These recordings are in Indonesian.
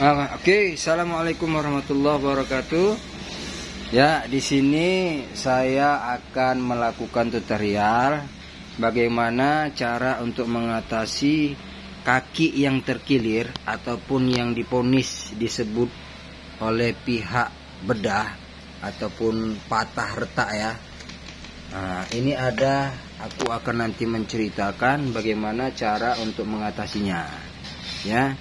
Oke, assalamualaikum warahmatullahi wabarakatuh. Ya, di sini saya akan melakukan tutorial bagaimana cara untuk mengatasi kaki yang terkilir ataupun yang diponis disebut oleh pihak bedah ataupun patah retak ya. Nah, ini aku akan nanti menceritakan bagaimana cara untuk mengatasinya ya,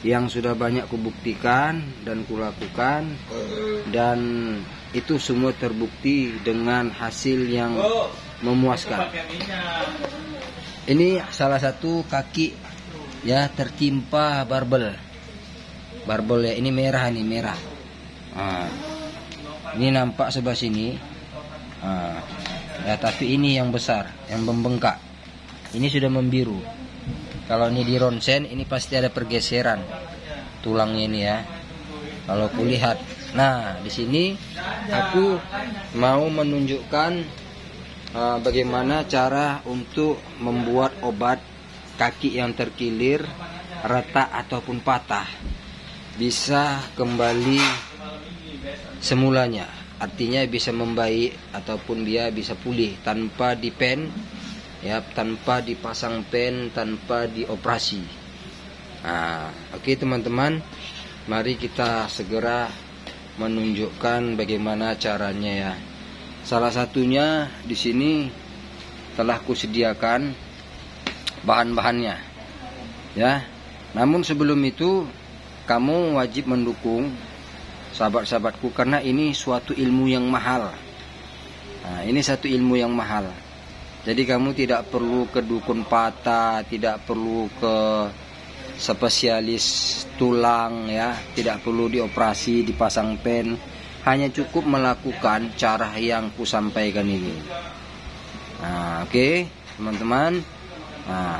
yang sudah banyak kubuktikan dan kulakukan, dan itu semua terbukti dengan hasil yang memuaskan. Ini salah satu kaki ya tertimpa barbel ya, ini merah nih, merah. Ini nampak sebelah sini ya, tapi ini yang besar, yang membengkak. Ini sudah membiru. Kalau ini di ronsen, ini pasti ada pergeseran tulangnya ini ya. Kalau kulihat, nah di sini aku mau menunjukkan bagaimana cara untuk membuat obat kaki yang terkilir, retak ataupun patah bisa kembali semulanya. Artinya bisa membaik ataupun dia bisa pulih tanpa dipen ya, tanpa dipasang pen, tanpa dioperasi. Oke teman-teman, mari kita segera menunjukkan bagaimana caranya ya. Salah satunya di sini telah kusediakan bahan-bahannya ya. Namun sebelum itu kamu wajib mendukung sahabat-sahabatku, karena ini suatu ilmu yang mahal. Ini satu ilmu yang mahal. Jadi kamu tidak perlu ke dukun patah, tidak perlu ke spesialis tulang ya, tidak perlu dioperasi, dipasang pen, hanya cukup melakukan cara yang kusampaikan ini. Oke, teman-teman.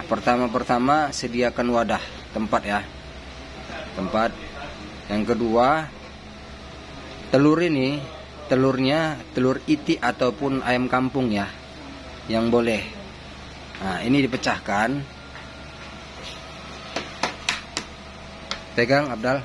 Pertama-pertama sediakan wadah, tempat ya. Tempat. Yang kedua, telur ini, telurnya telur itik ataupun ayam kampung ya, yang boleh. Ini dipecahkan. Pegang Abdal.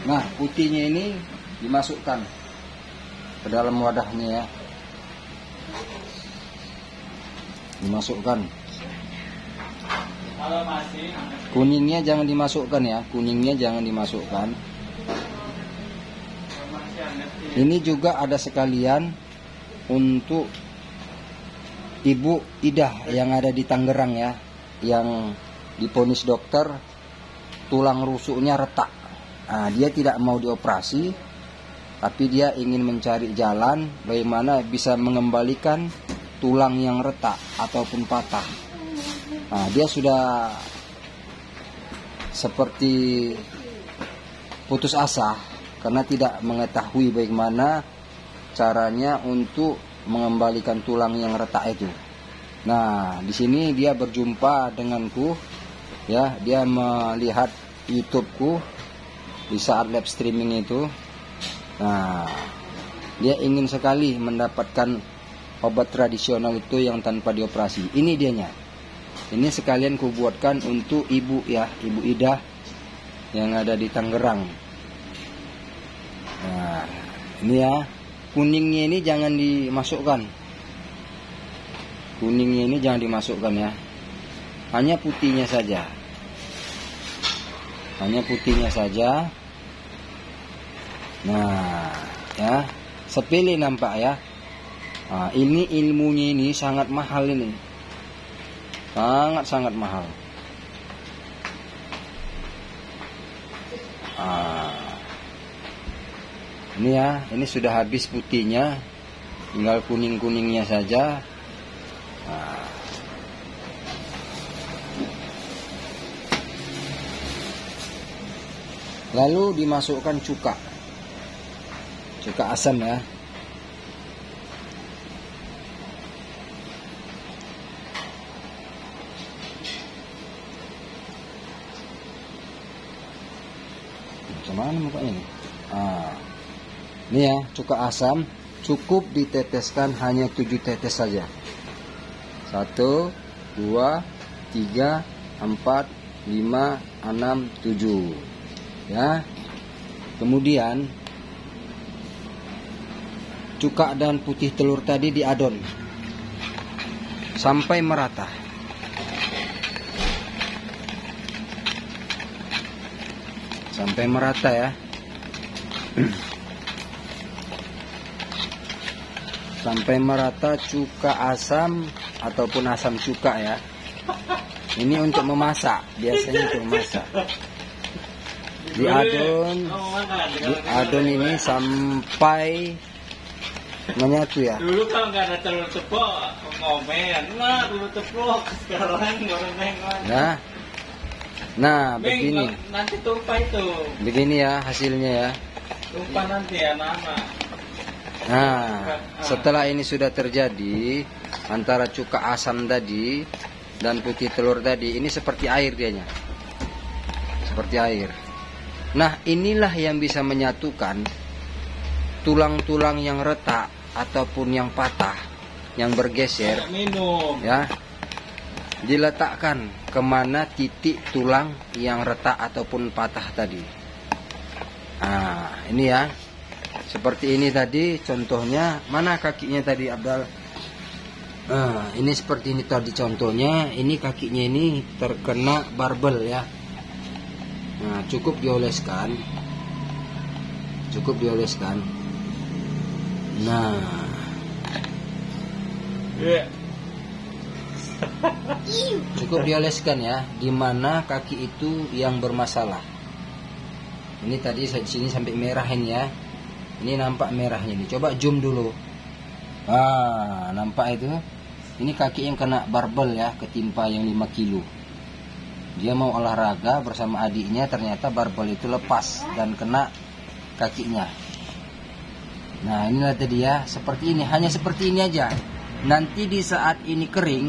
Nah, putihnya ini dimasukkan ke dalam wadahnya ya. Dimasukkan. Kuningnya jangan dimasukkan ya, kuningnya jangan dimasukkan. Ini juga ada sekalian untuk Ibu Idah yang ada di Tangerang ya, yang diponis dokter tulang rusuknya retak. Dia tidak mau dioperasi, tapi dia ingin mencari jalan bagaimana bisa mengembalikan tulang yang retak ataupun patah. Dia sudah seperti putus asa karena tidak mengetahui bagaimana caranya untuk mengembalikan tulang yang retak itu. Nah, di sini dia berjumpa denganku ya, dia melihat YouTubeku di saat live streaming itu. Dia ingin sekali mendapatkan obat tradisional itu yang tanpa dioperasi. Ini dianya. Ini sekalian kubuatkan untuk ibu ya, Ibu Idah yang ada di Tangerang. Ini ya, kuningnya ini jangan dimasukkan. Kuningnya ini jangan dimasukkan ya. Hanya putihnya saja. Hanya putihnya saja. Nah, ya, sepele nampak ya. Ini ilmunya ini sangat mahal ini. Sangat-sangat mahal. Ini ya, ini sudah habis putihnya, tinggal kuning-kuningnya saja. Lalu dimasukkan cuka asam ya. Cuman mukanya ini. Ini ya, cuka asam cukup diteteskan hanya 7 tetes saja. 1, 2, 3, 4, 5, 6, 7. Ya. Kemudian cuka dan putih telur tadi diadon sampai merata. Sampai merata ya. Sampai merata cuka asam ataupun asam cuka ya. Ini untuk memasak, biasanya untuk memasak. Diadon ini sampai menyatu ya. Dulu kalau nggak ada telur ceplok, ngomen. Nah, telur ceplok sekarang goreng. Nah, begini. Nanti tumpah itu. Begini ya hasilnya ya. Tumpah nanti ya nama. Nah, setelah ini sudah terjadi antara cuka asam tadi dan putih telur tadi, ini seperti air dianya. Seperti air. Nah, inilah yang bisa menyatukan tulang-tulang yang retak ataupun yang patah, yang bergeser, ya, diletakkan kemana titik tulang yang retak ataupun patah tadi. Nah, ini ya, seperti ini tadi contohnya. Mana kakinya tadi, Abdal? Nah, ini seperti ini tadi contohnya. Ini kakinya ini terkena barbel ya. Nah, cukup dioleskan. Nah, cukup dioleskan ya, dimana kaki itu yang bermasalah. Ini tadi di sini sampai merah ini ya. Ini nampak merahnya nih. Coba zoom dulu. Nampak itu? Ini kaki yang kena barbel ya, ketimpa yang 5 kilo. Dia mau olahraga bersama adiknya, ternyata barbel itu lepas dan kena kakinya. Nah, inilah tadi ya, seperti ini, hanya seperti ini aja. Nanti di saat ini kering,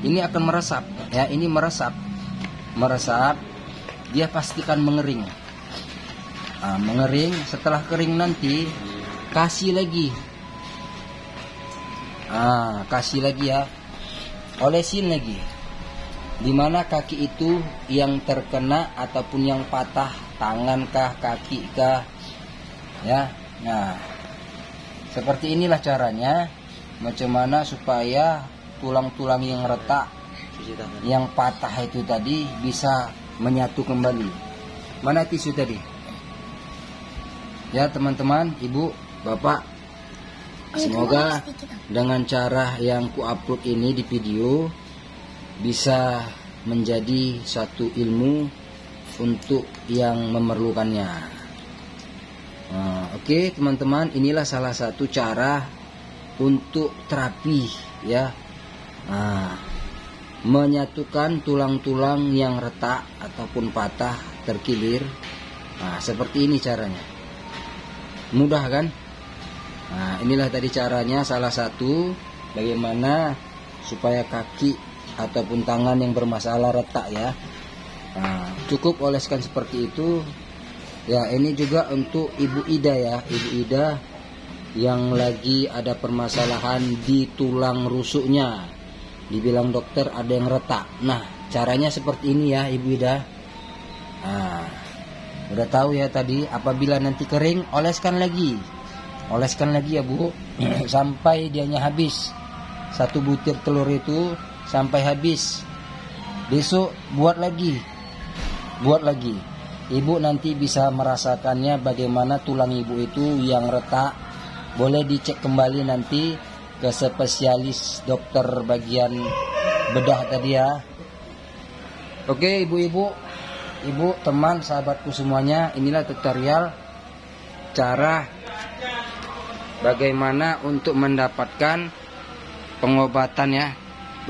ini akan meresap ya, ini meresap, dia pastikan mengering. Mengering, setelah kering nanti kasih lagi, ya, olesin lagi. Dimana kaki itu yang terkena ataupun yang patah, tangan kah, kaki kah, ya. Nah, seperti inilah caranya, macam mana supaya tulang-tulang yang retak, yang patah itu tadi bisa menyatu kembali. Mana tisu tadi? Ya teman-teman, ibu, bapak, semoga dengan cara yang ku upload ini di video bisa menjadi satu ilmu untuk yang memerlukannya. Oke teman-teman, inilah salah satu cara untuk terapi ya, menyatukan tulang-tulang yang retak ataupun patah, terkilir. Seperti ini caranya, mudah kan? Inilah tadi caranya, salah satu bagaimana supaya kaki ataupun tangan yang bermasalah retak ya. Cukup oleskan seperti itu ya. Ini juga untuk Ibu Ida ya, Ibu Ida yang lagi ada permasalahan di tulang rusuknya, dibilang dokter ada yang retak. Nah, caranya seperti ini ya Ibu Ida. Udah tahu ya tadi. Apabila nanti kering, oleskan lagi ya Bu, sampai dianya habis. 1 butir telur itu sampai habis. Besok buat lagi. Ibu nanti bisa merasakannya bagaimana tulang ibu itu yang retak. Boleh dicek kembali nanti ke spesialis dokter bagian bedah tadi ya. Oke ibu-ibu, ibu, teman, sahabatku semuanya, inilah tutorial cara bagaimana untuk mendapatkan pengobatan ya,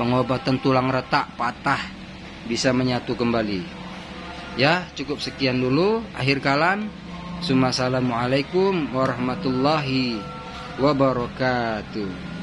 pengobatan tulang retak patah bisa menyatu kembali. Ya, cukup sekian dulu. Akhir kalam, Assalamualaikum warahmatullahi wabarakatuh.